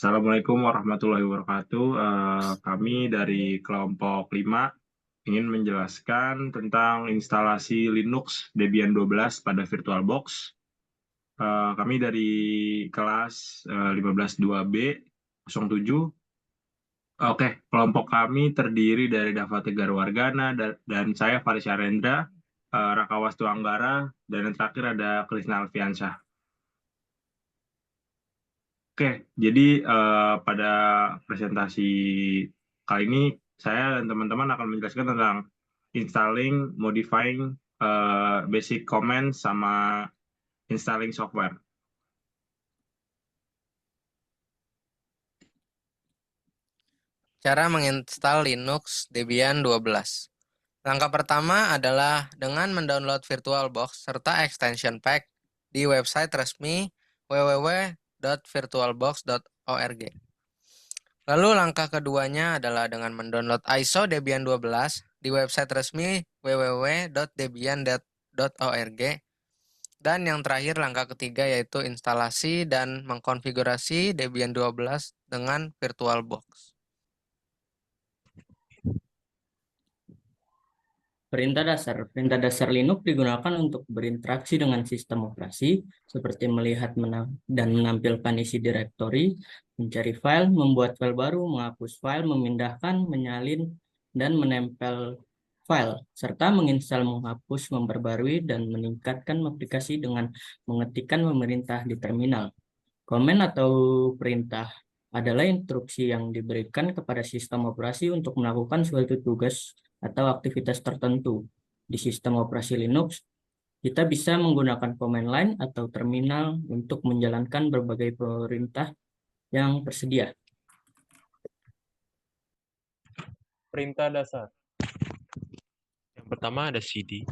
Assalamualaikum warahmatullahi wabarakatuh. Kami dari kelompok 5 ingin menjelaskan tentang instalasi Linux Debian 12 pada VirtualBox. Kami dari kelas 15.2B 07. Oke, kelompok kami terdiri dari Dava Tegar Wargana dan saya Faris Arendra, Raka Wastu Anggara, dan yang terakhir ada Krisna Alfiansyah. Oke, jadi pada presentasi kali ini saya dan teman-teman akan menjelaskan tentang installing, modifying, basic command sama installing software. Cara menginstal Linux Debian 12. Langkah pertama adalah dengan mendownload VirtualBox serta extension pack di website resmi www.virtualbox.org. Lalu langkah keduanya adalah dengan mendownload ISO Debian 12 di website resmi www.debian.org. Dan yang terakhir langkah ketiga yaitu instalasi dan mengkonfigurasi Debian 12 dengan VirtualBox. Perintah dasar Linux digunakan untuk berinteraksi dengan sistem operasi, seperti melihat dan menampilkan isi direktori, mencari file, membuat file baru, menghapus file, memindahkan, menyalin, dan menempel file, serta menginstal, menghapus, memperbarui, dan meningkatkan aplikasi dengan mengetikkan pemerintah di terminal. Komen atau perintah adalah instruksi yang diberikan kepada sistem operasi untuk melakukan suatu tugas atau aktivitas tertentu. Di sistem operasi Linux, kita bisa menggunakan command line atau terminal untuk menjalankan berbagai perintah yang tersedia. Perintah dasar. Yang pertama ada cd.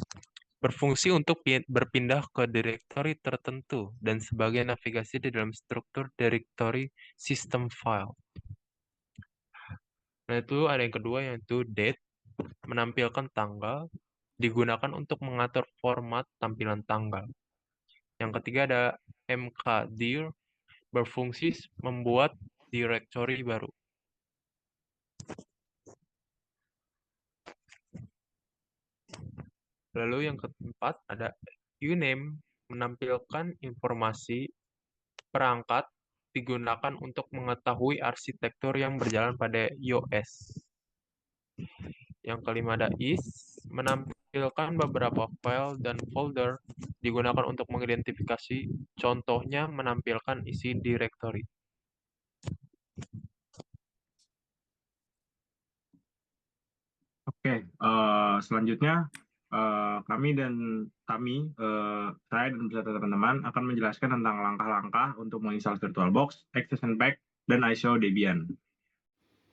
Berfungsi untuk berpindah ke direktori tertentu dan sebagai navigasi di dalam struktur direktori sistem file. Nah, itu ada yang kedua yaitu date, menampilkan tanggal, digunakan untuk mengatur format tampilan tanggal. Yang ketiga ada mkdir, berfungsi membuat direktori baru. Lalu yang keempat ada uname, menampilkan informasi perangkat digunakan untuk mengetahui arsitektur yang berjalan pada iOS. Yang kelima ada is, menampilkan beberapa file dan folder digunakan untuk mengidentifikasi, contohnya menampilkan isi direktori. Oke, selanjutnya saya dan beserta teman-teman akan menjelaskan tentang langkah-langkah untuk menginstal VirtualBox, extension pack, dan ISO Debian.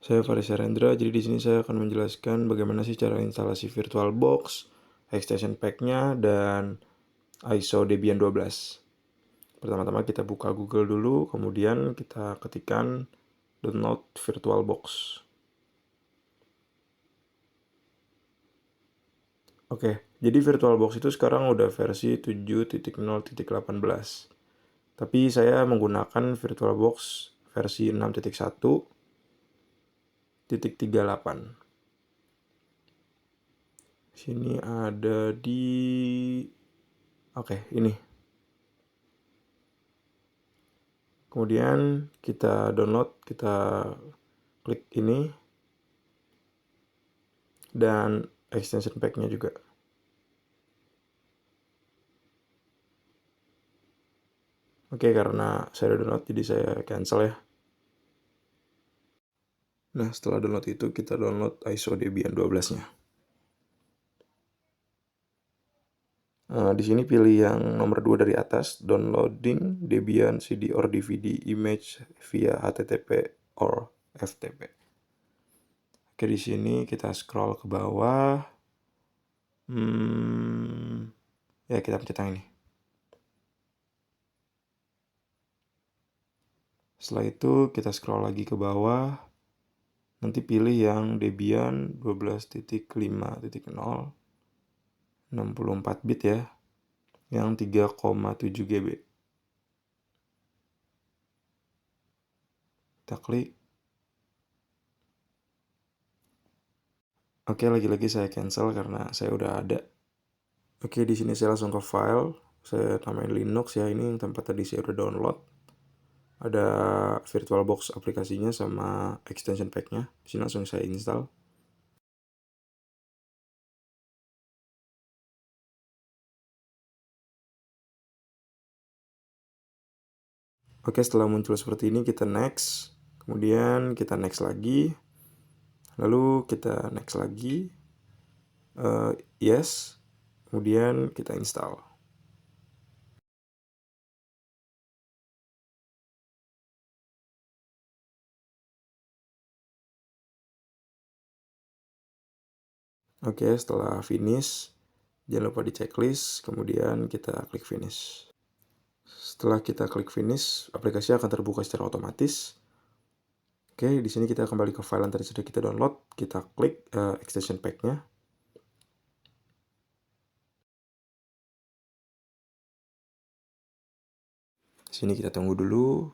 Saya Faris Arendra, jadi di sini saya akan menjelaskan bagaimana sih cara instalasi VirtualBox, extension pack-nya, dan ISO Debian 12. Pertama-tama kita buka Google dulu, kemudian kita ketikkan download VirtualBox. Oke, jadi VirtualBox itu sekarang udah versi 7.0.18. Tapi saya menggunakan VirtualBox versi 6.1.38. Sini ada di ini. Kemudian kita download, kita klik ini dan extension pack-nya juga. Oke, karena saya udah download jadi saya cancel ya. Nah, setelah download itu kita download ISO Debian 12-nya. Di sini pilih yang nomor 2 dari atas, downloading Debian CD or DVD image via HTTP or FTP. Oke, di sini kita scroll ke bawah. Ya, kita pencet yang ini. Setelah itu kita scroll lagi ke bawah. Nanti pilih yang Debian 12.5.0 64 bit ya, yang 3,7 GB. Kita klik. Oke, lagi-lagi saya cancel karena saya udah ada. Oke, di sini saya langsung ke file. Saya namain Linux ya, ini yang tempat tadi saya udah download. Ada VirtualBox aplikasinya sama extension pack-nya. Di sini langsung saya install. Oke, setelah muncul seperti ini kita next. Kemudian kita next lagi. Lalu kita next lagi. Yes. Kemudian kita install. Oke, setelah finish, jangan lupa di checklist, kemudian kita klik finish. Setelah kita klik finish, aplikasi akan terbuka secara otomatis. Oke, di sini kita kembali ke file yang tadi sudah kita download, kita klik extension pack-nya. Di sini kita tunggu dulu.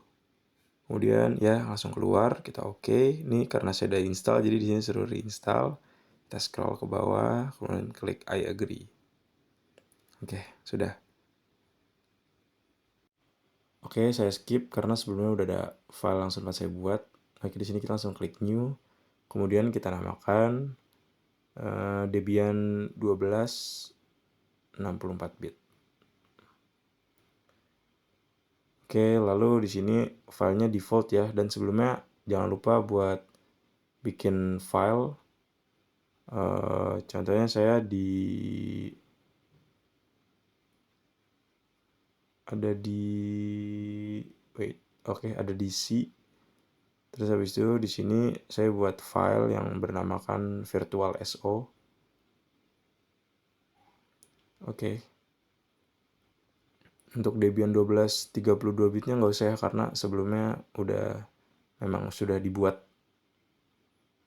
Kemudian ya langsung keluar, kita oke. Ini karena saya udah install, jadi di sini suruh reinstall. Kita scroll ke bawah, kemudian klik I agree. Oke, sudah. Oke, saya skip karena sebelumnya udah ada file yang sempat saya buat. Oke, di sini kita langsung klik new. Kemudian kita namakan Debian 12 64 bit. Oke, lalu di sini filenya default ya, dan sebelumnya jangan lupa buat bikin file. Contohnya saya ada di C. Terus habis itu di sini saya buat file yang bernamakan virtual.so. Oke. Untuk Debian 12 32 bitnya nggak usah ya, karena sebelumnya memang sudah dibuat.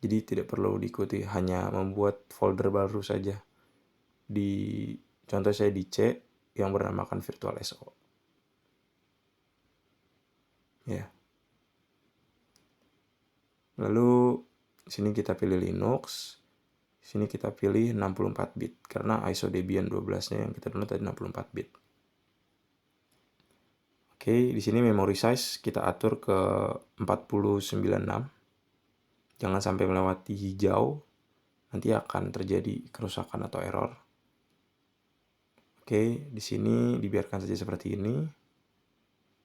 Jadi tidak perlu diikuti, hanya membuat folder baru saja. Contoh saya di C yang bernamakan virtual.so. Ya. Lalu sini kita pilih Linux. Sini kita pilih 64 bit karena ISO Debian 12-nya yang kita download tadi 64 bit. Oke, di sini memory size kita atur ke 4096. Jangan sampai melewati hijau, nanti akan terjadi kerusakan atau error. Oke, di sini dibiarkan saja seperti ini.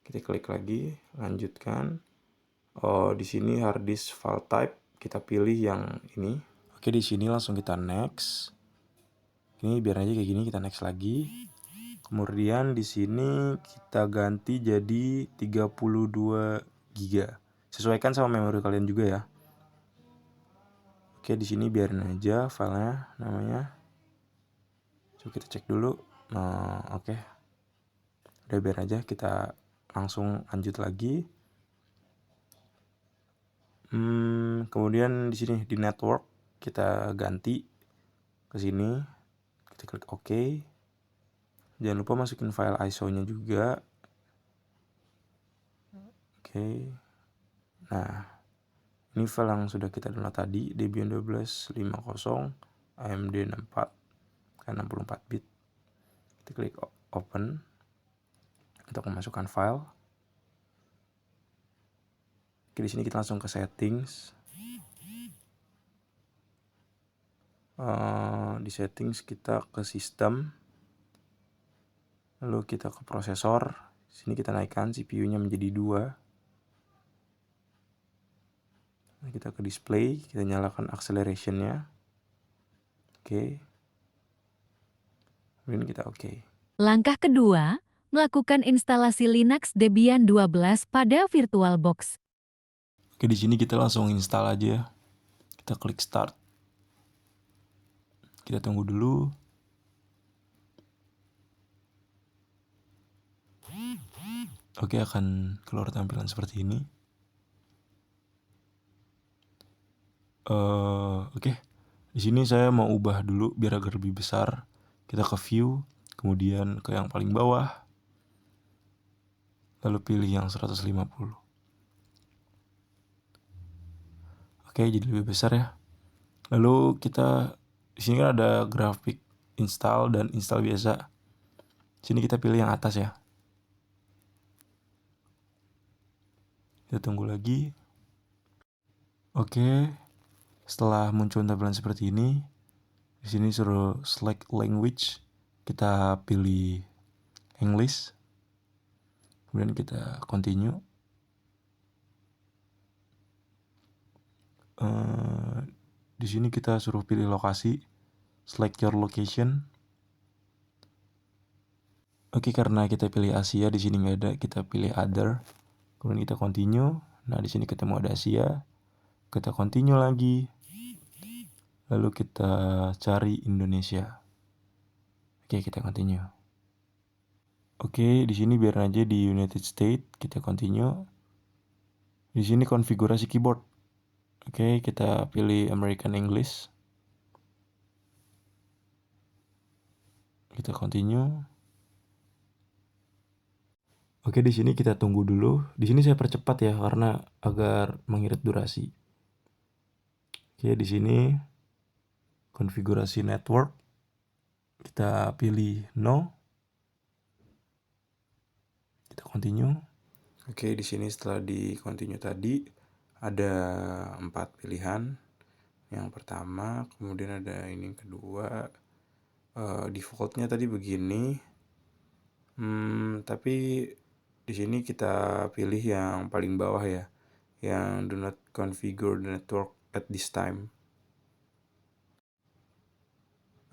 Kita klik lagi, lanjutkan. Di sini hard disk file type, kita pilih yang ini. Oke, di sini langsung kita next. Ini biar aja kayak gini, kita next lagi. Kemudian di sini kita ganti jadi 32 GB. Sesuaikan sama memori kalian juga ya. Oke, di sini biarin aja filenya namanya. Coba kita cek dulu. Oke. Udah biar aja, kita langsung lanjut lagi. Kemudian di sini di network kita ganti ke sini. Kita klik OK. Jangan lupa masukin file ISO-nya juga. Oke. Nah, ini file yang sudah kita download tadi, Debian 12 50 AMD 64 64 bit. Kita klik open untuk memasukkan file. Oke, di sini kita langsung ke settings. Di settings kita ke sistem. Lalu kita ke prosesor. Sini kita naikkan CPU-nya menjadi 2. Kita ke display, kita nyalakan acceleration-nya. Oke. Kemudian kita oke. Langkah kedua, melakukan instalasi Linux Debian 12 pada VirtualBox. Oke, di sini kita langsung install aja. Kita klik start. Kita tunggu dulu. Oke, akan keluar tampilan seperti ini. Oke. Di sini saya mau ubah dulu biar agar lebih besar. Kita ke view, kemudian ke yang paling bawah. Lalu pilih yang 150. Oke, jadi lebih besar ya. Lalu kita di sini kan ada grafik install dan install biasa. Sini kita pilih yang atas ya. Kita tunggu lagi. Oke, setelah muncul tampilan seperti ini, di sini suruh select language. Kita pilih English. Kemudian kita continue. Di sini kita suruh pilih lokasi. Select your location. Oke, karena kita pilih Asia, di sini nggak ada, kita pilih other. Kemudian kita continue. Nah, di sini ketemu ada Asia. Kita continue lagi. Lalu kita cari Indonesia. Oke, kita continue. Oke, di sini biar aja di United States, kita continue. Di sini konfigurasi keyboard. Oke, kita pilih American English. Kita continue. Oke, di sini kita tunggu dulu. Di sini saya percepat ya karena agar mengirit durasi. Oke, di sini konfigurasi network. Kita pilih no. Kita continue. Oke, di sini setelah di continue tadi ada 4 pilihan. Yang pertama, kemudian ada ini yang kedua. Defaultnya tadi begini. Tapi di sini kita pilih yang paling bawah ya, yang do not configure the network at this time.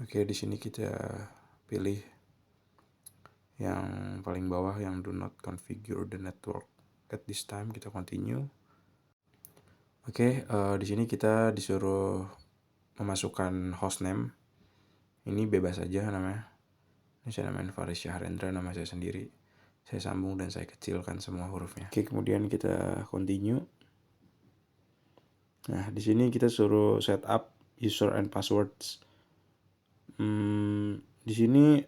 Oke, di sini kita pilih yang paling bawah yang do not configure the network at this time. Kita continue. Oke, di sini kita disuruh memasukkan hostname. Ini bebas aja namanya. Ini saya namain Faris Syahrendra, nama saya sendiri. Saya sambung dan saya kecilkan semua hurufnya. Oke, kemudian kita continue. Nah, di sini kita suruh setup user and passwords. Di sini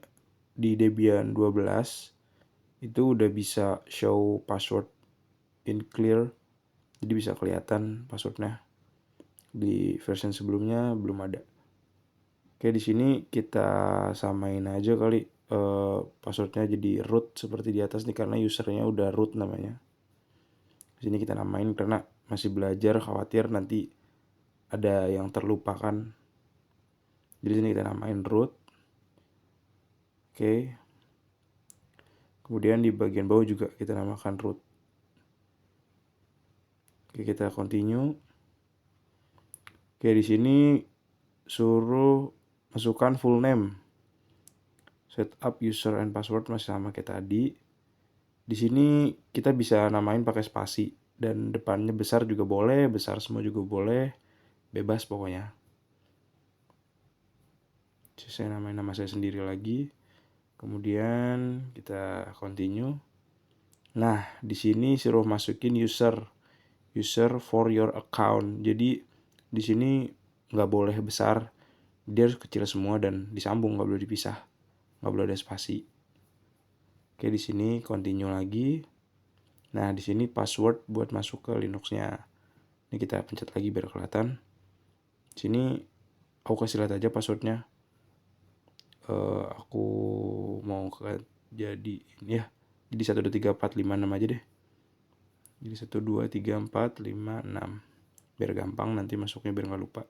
di Debian 12 itu udah bisa show password in clear. Jadi bisa kelihatan passwordnya. Di versi sebelumnya belum ada. Oke, di sini kita samain aja kali passwordnya jadi root seperti di atas nih karena usernya udah root namanya. Di sini kita namain karena masih belajar, khawatir nanti ada yang terlupakan. Jadi di sini kita namain root. Oke. Kemudian di bagian bawah juga kita namakan root. Oke, kita continue. Oke, di sini suruh masukkan full name. Setup user and password masih sama kayak tadi. Di sini kita bisa namain pakai spasi dan depannya besar juga boleh, besar semua juga boleh, bebas pokoknya. Saya namain nama saya sendiri lagi. Kemudian kita continue. Nah, di sini suruh masukin user for your account. Jadi di sini nggak boleh besar, dia harus kecil semua dan disambung, nggak boleh dipisah, nggak boleh ada spasi. Oke, di sini continue lagi. Nah, di sini password buat masuk ke Linux-nya. Ini kita pencet lagi biar kelihatan. Di sini aku kasih lihat aja passwordnya. Aku mau jadi ini ya. Jadi 1 2 3 4 5 6 aja deh. Jadi 1 2 3 4 5 6. Biar gampang nanti masuknya biar nggak lupa.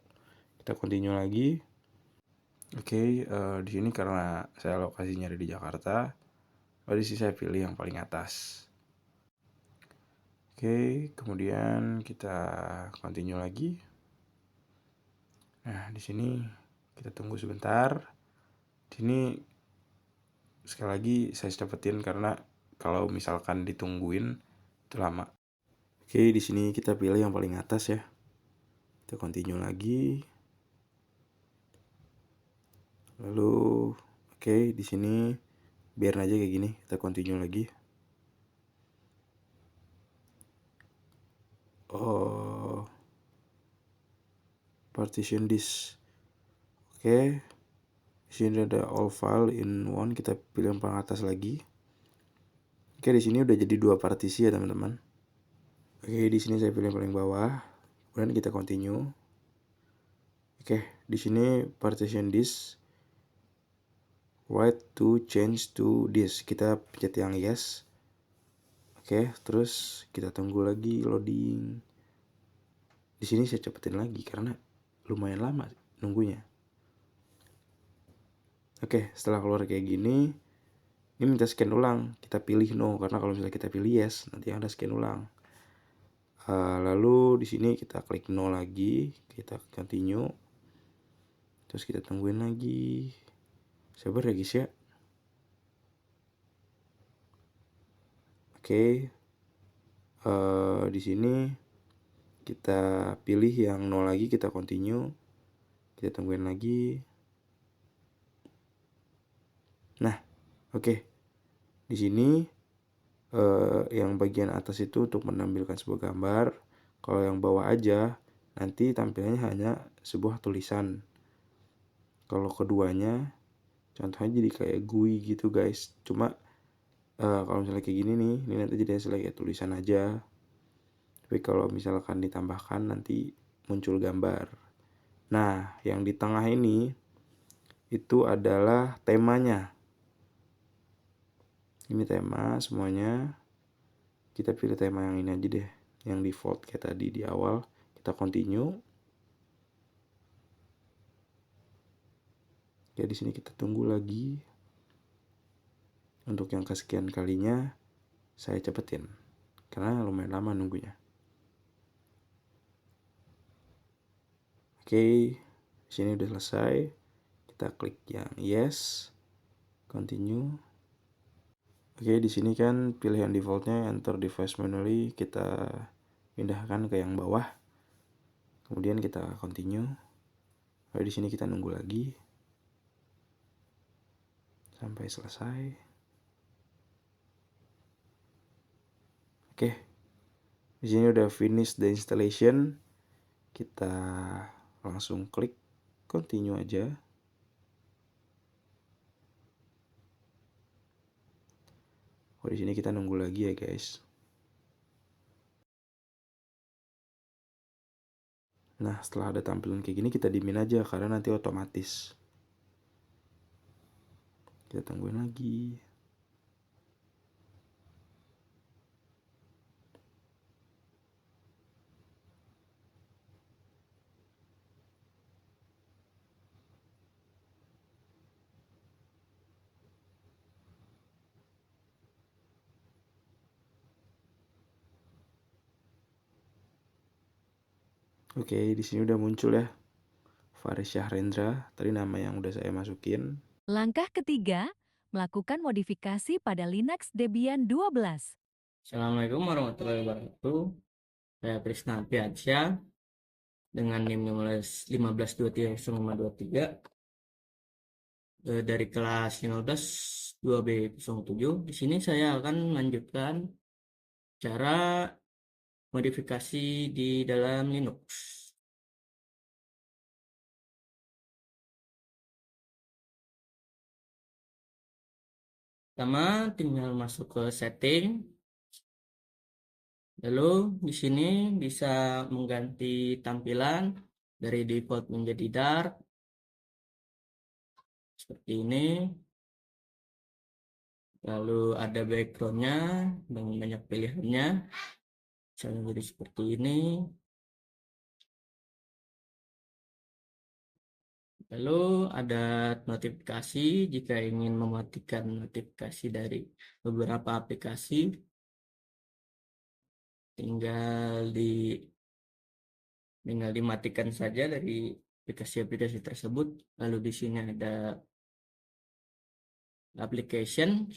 Kita continue lagi. Oke, di sini karena saya lokasinya ada di Jakarta, berarti sih saya pilih yang paling atas. Oke, kemudian kita continue lagi. Nah, di sini kita tunggu sebentar. Di sini sekali lagi saya cepetin karena kalau misalkan ditungguin itu lama. Oke, di sini kita pilih yang paling atas ya. Kita continue lagi. Lalu oke, di sini biarin aja kayak gini, kita continue lagi. Partition disk. Oke. Di sini ada all file in one, kita pilih yang paling atas lagi. Oke, di sini udah jadi 2 partisi ya, teman-teman. Oke, di sini saya pilih yang paling bawah. Kemudian kita continue. Oke, di sini partition disk, right to change to disk. Kita pencet yang yes. Oke, terus kita tunggu lagi loading. Di sini saya cepetin lagi karena lumayan lama nunggunya. Oke, setelah keluar kayak gini, ini minta scan ulang. Kita pilih no karena kalau misalnya kita pilih yes, nanti ada scan ulang. Lalu di sini kita klik no lagi, kita continue. Terus kita tungguin lagi. Sabar ya guys ya. Oke. Di sini kita pilih yang no lagi, kita continue. Kita tungguin lagi. Nah, oke. Di sini yang bagian atas itu untuk menampilkan sebuah gambar. Kalau yang bawah aja nanti tampilannya hanya sebuah tulisan. Kalau keduanya contohnya jadi kayak GUI gitu guys. Cuma kalau misalnya kayak gini nih, ini nanti jadi hasilnya kayak tulisan aja. Tapi kalau misalkan ditambahkan nanti muncul gambar. Nah, yang di tengah ini itu adalah temanya. Ini tema semuanya. Kita pilih tema yang ini aja deh, yang default kayak tadi di awal. Kita continue. Ya di sini kita tunggu lagi. Untuk yang kesekian kalinya saya cepetin karena lumayan lama nunggunya. Oke, sini udah selesai. Kita klik yang yes, continue. Oke, di sini kan pilihan defaultnya enter device manually, kita pindahkan ke yang bawah. Kemudian kita continue. Lalu di sini kita nunggu lagi sampai selesai. Oke, di sini udah finish the installation. Kita langsung klik continue aja. Oh, di sini kita nunggu lagi ya guys. Nah, setelah ada tampilan kayak gini kita diemin aja karena nanti otomatis. Kita tungguin lagi. Oke, di sini udah muncul ya. Faris Syahrendra, tadi nama yang udah saya masukin. Langkah ketiga, melakukan modifikasi pada Linux Debian 12. Assalamualaikum warahmatullahi wabarakatuh. Saya Prisna Piansyah dengan NIM 15230523 dari kelas 15 2B07. Di sini saya akan melanjutkan cara modifikasi di dalam Linux. Pertama, tinggal masuk ke setting. Lalu di sini bisa mengganti tampilan dari default menjadi dark seperti ini. Lalu ada backgroundnya dengan banyak pilihannya. Misalnya jadi seperti ini. Lalu ada notifikasi jika ingin mematikan notifikasi dari beberapa aplikasi. Tinggal dimatikan saja dari aplikasi-aplikasi tersebut. Lalu di sini ada application.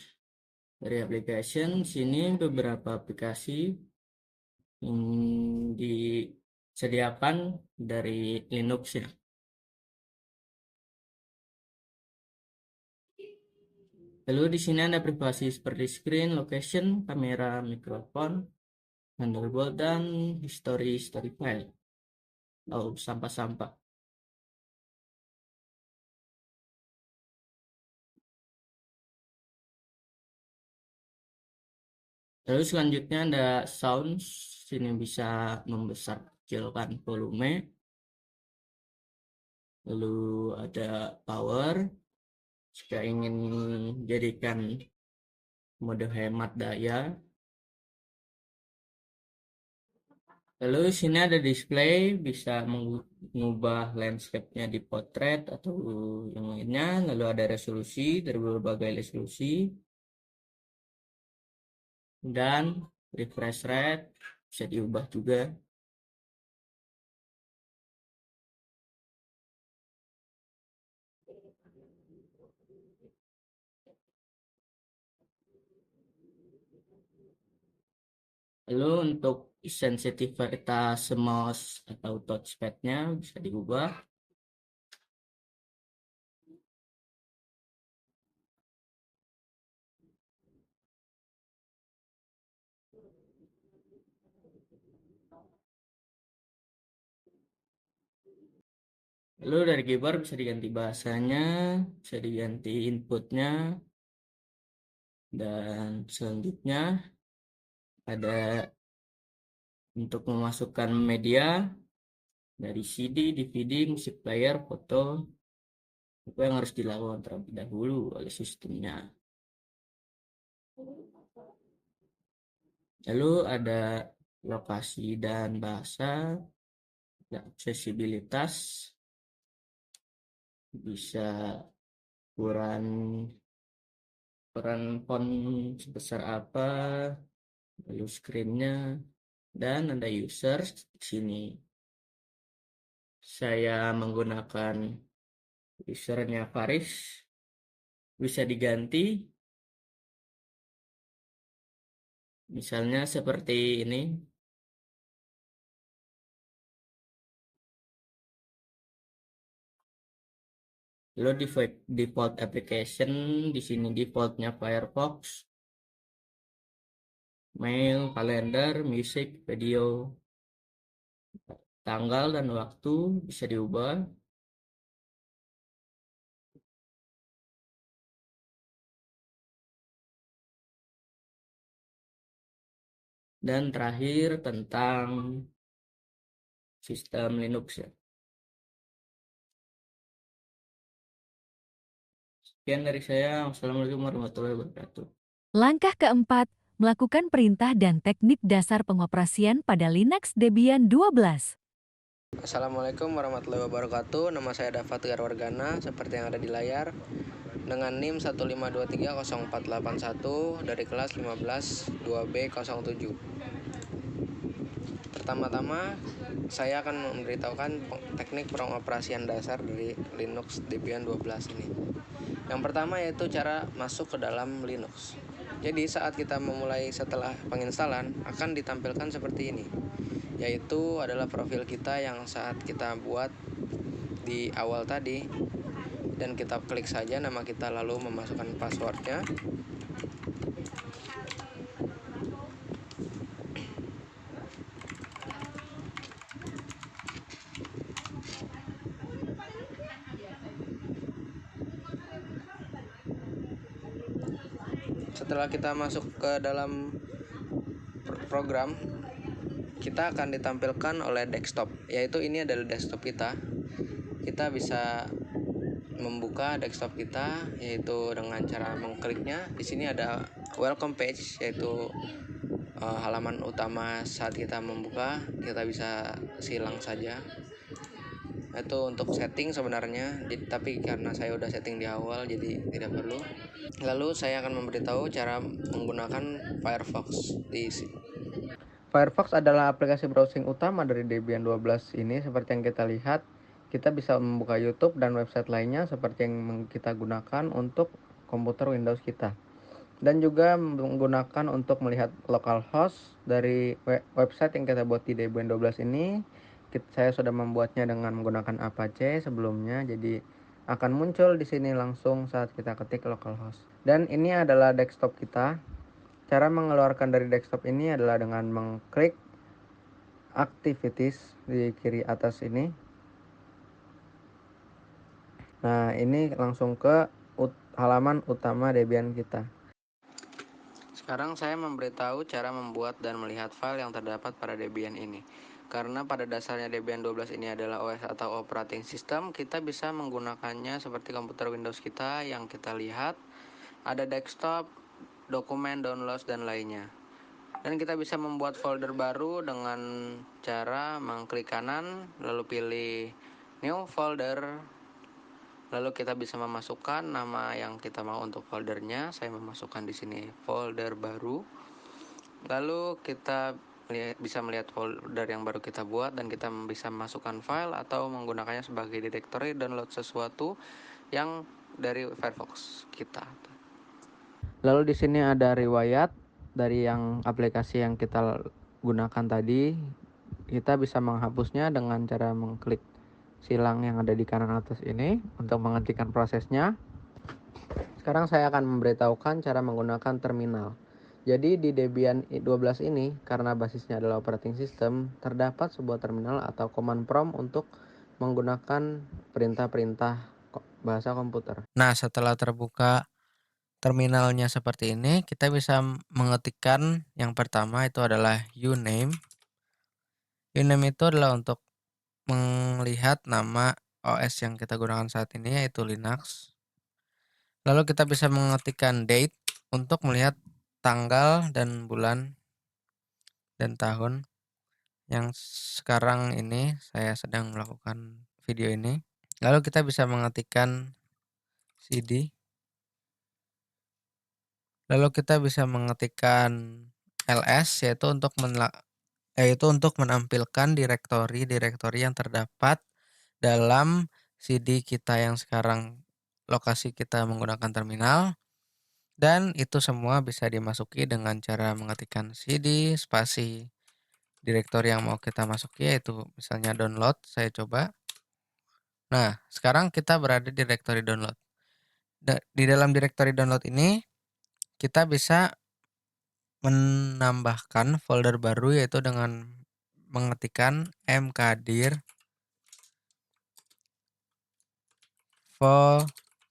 Dari application sini beberapa aplikasi yang disediakan dari Linux ya. Lalu di sini ada privasi seperti screen, location, kamera, mikrofon, Thunderbolt, dan history file. Lalu sampah-sampah. Lalu selanjutnya ada sounds Sini bisa membesar kecilkan volume. Lalu ada power. Jika ingin jadikan mode hemat daya. Lalu sini ada display, bisa mengubah landscape-nya di portrait atau yang lainnya. Lalu ada resolusi dari berbagai resolusi. Dan refresh rate bisa diubah juga. Lalu untuk sensitivitas mouse atau touchpad-nya bisa diubah. Lalu dari keyboard bisa diganti bahasanya, bisa diganti inputnya, dan selanjutnya ada untuk memasukkan media dari CD, DVD, musik player, foto, apa yang harus dilakukan terlebih dahulu oleh sistemnya. Lalu ada lokasi dan bahasa, dan aksesibilitas, bisa ukuran font sebesar apa, lalu screen-nya, dan ada users di sini. Saya menggunakan usernya Faris, bisa diganti, misalnya seperti ini. Lalu default application di sini defaultnya Firefox, mail, kalender, music, video, tanggal dan waktu bisa diubah. Dan terakhir tentang sistem Linux ya. Sekian dari saya. Wassalamualaikum warahmatullahi wabarakatuh. Langkah keempat, melakukan perintah dan teknik dasar pengoperasian pada Linux Debian 12. Assalamualaikum warahmatullahi wabarakatuh. Nama saya Dava Tegar Wargana, seperti yang ada di layar, dengan NIM 152304881 dari kelas 15 2B07. Pertama-tama, saya akan memberitahukan teknik pengoperasian dasar dari Linux Debian 12 ini. Yang pertama yaitu cara masuk ke dalam Linux. Jadi saat kita memulai setelah penginstalan akan ditampilkan seperti ini, yaitu adalah profil kita yang saat kita buat di awal tadi, dan kita klik saja nama kita lalu memasukkan passwordnya. Setelah kita masuk ke dalam program, kita akan ditampilkan oleh desktop, yaitu ini adalah desktop kita. Kita bisa membuka desktop kita yaitu dengan cara mengkliknya. Di sini ada welcome page, yaitu halaman utama saat kita membuka. Kita bisa silang saja. Itu untuk setting sebenarnya, tapi karena saya udah setting di awal jadi tidak perlu. Lalu saya akan memberitahu cara menggunakan Firefox di sini. Firefox adalah aplikasi browsing utama dari Debian 12 ini. Seperti yang kita lihat, kita bisa membuka YouTube dan website lainnya seperti yang kita gunakan untuk komputer Windows kita. Dan juga menggunakan untuk melihat localhost dari website yang kita buat di Debian 12 ini. Saya sudah membuatnya dengan menggunakan Apache sebelumnya, jadi akan muncul di sini langsung saat kita ketik localhost. Dan ini adalah desktop kita. Cara mengeluarkan dari desktop ini adalah dengan mengklik activities di kiri atas ini. Nah, ini langsung ke halaman utama Debian kita. Sekarang saya memberitahu cara membuat dan melihat file yang terdapat pada Debian ini. Karena pada dasarnya Debian 12 ini adalah OS atau operating system, kita bisa menggunakannya seperti komputer Windows kita yang kita lihat. Ada desktop, dokumen, downloads, dan lainnya. Dan kita bisa membuat folder baru dengan cara mengklik kanan, lalu pilih New Folder. Lalu kita bisa memasukkan nama yang kita mau untuk foldernya. Saya memasukkan di sini folder baru. Lalu kita bisa melihat folder yang baru kita buat dan kita bisa memasukkan file atau menggunakannya sebagai directory download sesuatu yang dari Firefox kita. Lalu di sini ada riwayat dari yang aplikasi yang kita gunakan tadi. Kita bisa menghapusnya dengan cara mengklik silang yang ada di kanan atas ini untuk menghentikan prosesnya. Sekarang saya akan memberitahukan cara menggunakan terminal. Jadi di Debian 12 ini, karena basisnya adalah operating system, terdapat sebuah terminal atau command prompt untuk menggunakan perintah-perintah bahasa komputer. Nah, setelah terbuka terminalnya seperti ini, kita bisa mengetikkan yang pertama itu adalah uname. Uname itu adalah untuk melihat nama OS yang kita gunakan saat ini, yaitu Linux. Lalu kita bisa mengetikkan date untuk melihat tanggal dan bulan dan tahun yang sekarang ini saya sedang melakukan video ini. Lalu kita bisa mengetikkan cd. Lalu kita bisa mengetikkan ls yaitu untuk menampilkan direktori yang terdapat dalam CD kita yang sekarang lokasi kita menggunakan terminal. Dan itu semua bisa dimasuki dengan cara mengetikkan cd spasi direktori yang mau kita masuki, yaitu misalnya download. Saya coba. Nah, sekarang kita berada di direktori download. Di dalam direktori download ini kita bisa menambahkan folder baru, yaitu dengan mengetikkan mkdir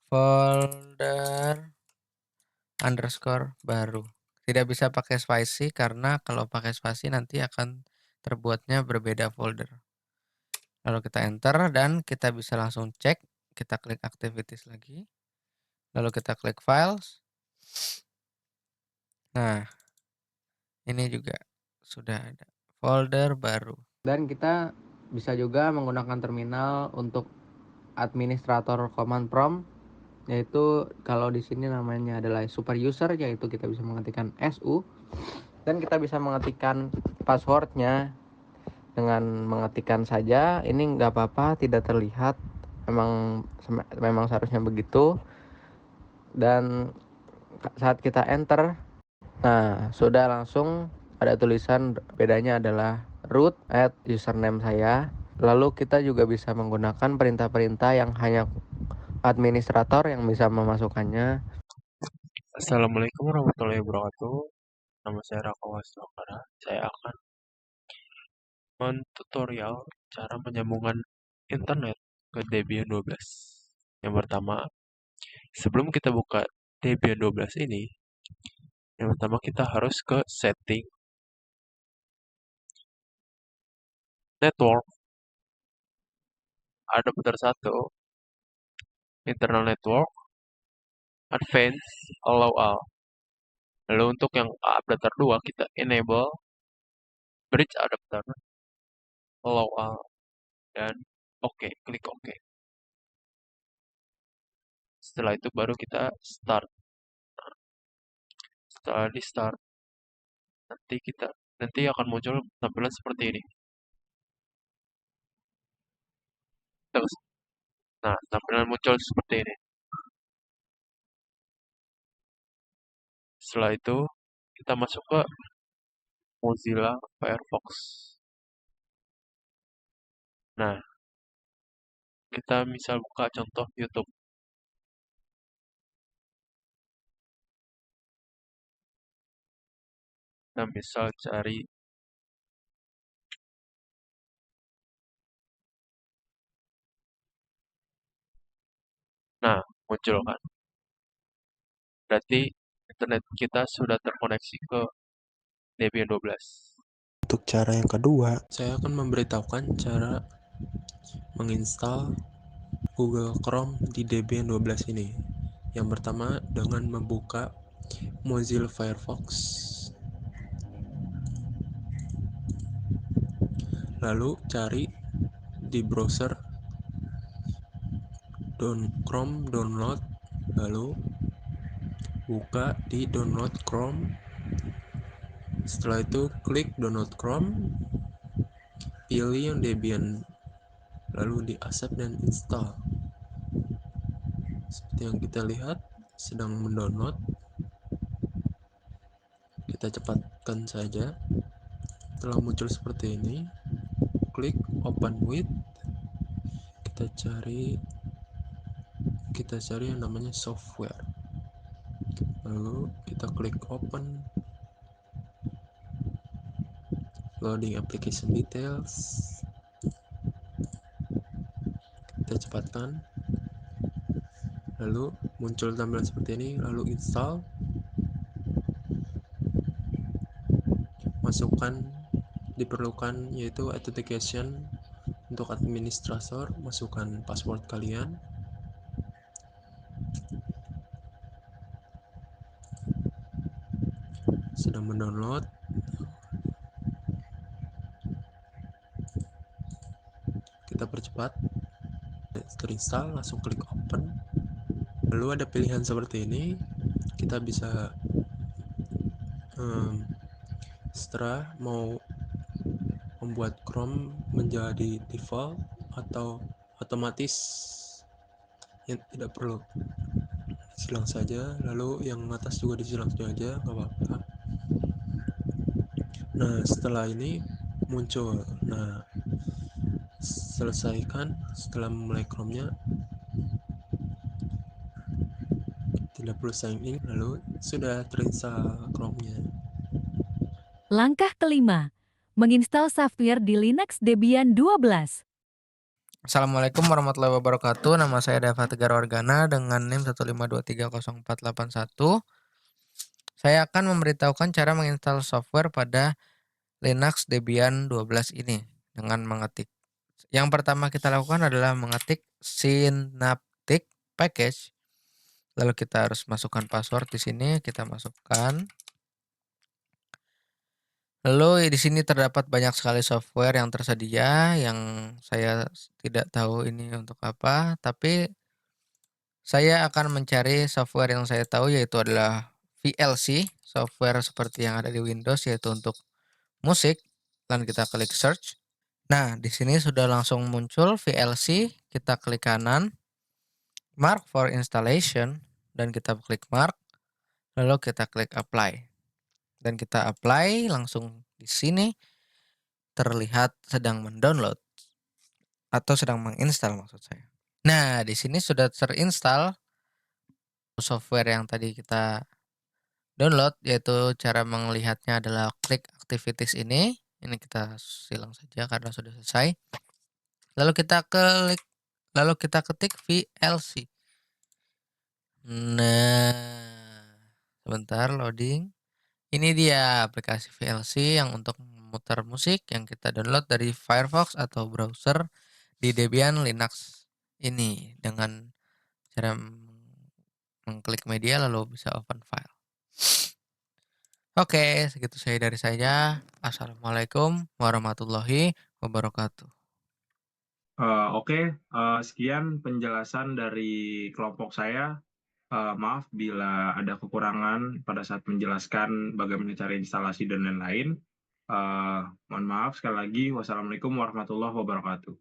folder underscore baru. Tidak bisa pakai spasi karena kalau pakai spasi nanti akan terbuatnya berbeda folder. Lalu kita enter dan kita bisa langsung cek. Kita klik activities lagi. Lalu kita klik files. Nah, ini juga sudah ada folder baru. Dan kita bisa juga menggunakan terminal untuk administrator command prompt, yaitu kalau di sini namanya adalah super user, yaitu kita bisa mengetikkan su dan kita bisa mengetikkan passwordnya dengan mengetikkan saja. Ini nggak apa-apa, tidak terlihat, memang seharusnya begitu. Dan saat kita enter, nah sudah langsung ada tulisan bedanya adalah root at username saya. Lalu kita juga bisa menggunakan perintah-perintah yang hanya administrator yang bisa memasukkannya. Assalamualaikum warahmatullahi wabarakatuh. Nama saya Raka Waswakara. Saya akan mentutorial cara menyambungkan internet ke Debian 12. Yang pertama, sebelum kita buka Debian 12 ini, yang pertama kita harus ke setting network, adapter 1, internal network, advanced, allow all. Lalu untuk yang adapter 2 kita enable bridge adapter, allow all, dan oke, klik oke. Setelah itu baru kita start. Setelah di start, nanti akan muncul tampilan seperti ini. Terus, nah, tampilan muncul seperti ini. Setelah itu kita masuk ke Mozilla Firefox. Nah, kita misal buka contoh YouTube. Kita misal cari, nah muncul kan. Berarti internet kita sudah terkoneksi ke Debian 12. Untuk cara yang kedua, Saya akan memberitahukan cara menginstal Google Chrome di Debian 12 ini. Yang pertama dengan membuka Mozilla Firefox. Lalu cari di browser Chrome download, lalu buka di download Chrome. Setelah itu klik download Chrome, pilih yang Debian, lalu di accept dan install. Seperti yang kita lihat sedang mendownload. Kita cepatkan saja. Setelah muncul seperti ini, klik open with. Kita cari yang namanya software, lalu kita klik open, loading application details, kita cepatkan, lalu muncul tampilan seperti ini, lalu install, masukkan diperlukan yaitu authentication untuk administrator, masukkan password kalian. Sedang mendownload. Kita percepat. Terinstall, langsung klik open. Lalu ada pilihan seperti ini. Kita bisa setelah mau membuat Chrome menjadi default atau otomatis yang tidak perlu, silang saja, lalu yang atas juga disilang saja, nggak apa-apa. Nah setelah ini muncul, nah selesaikan. Setelah memulai Chrome-nya, tidak perlu sign in, lalu sudah terinstall Chrome-nya. Langkah kelima, menginstal software di Linux Debian 12. Assalamualaikum warahmatullahi wabarakatuh. Nama saya Dava Tegar Organa dengan NIM 1523041. Saya akan memberitahukan cara menginstal software pada Linux Debian 12 ini dengan mengetik. Yang pertama kita lakukan adalah mengetik synaptic package. Lalu kita harus masukkan password di sini, kita masukkan. Lalu di sini terdapat banyak sekali software yang tersedia yang saya tidak tahu ini untuk apa, tapi saya akan mencari software yang saya tahu yaitu adalah VLC, software seperti yang ada di Windows yaitu untuk musik. Dan kita klik search. Nah, di sini sudah langsung muncul VLC, kita klik kanan, mark for installation, dan kita klik mark, lalu kita klik apply. Dan kita apply, langsung di sini terlihat sedang mendownload atau sedang menginstal maksud saya. Nah, di sini sudah terinstall software yang tadi kita download, yaitu cara melihatnya adalah klik activities ini. Ini kita silang saja karena sudah selesai. Lalu kita ketik VLC. Nah, sebentar loading. Ini dia aplikasi VLC yang untuk memutar musik yang kita download dari Firefox atau browser di Debian Linux ini dengan cara mengklik media lalu bisa open file. Oke, segitu dari saya. Assalamualaikum warahmatullahi wabarakatuh. Oke, sekian penjelasan dari kelompok saya. Maaf bila ada kekurangan pada saat menjelaskan bagaimana cara instalasi dan lain-lain. Mohon maaf sekali lagi. Wassalamualaikum warahmatullahi wabarakatuh.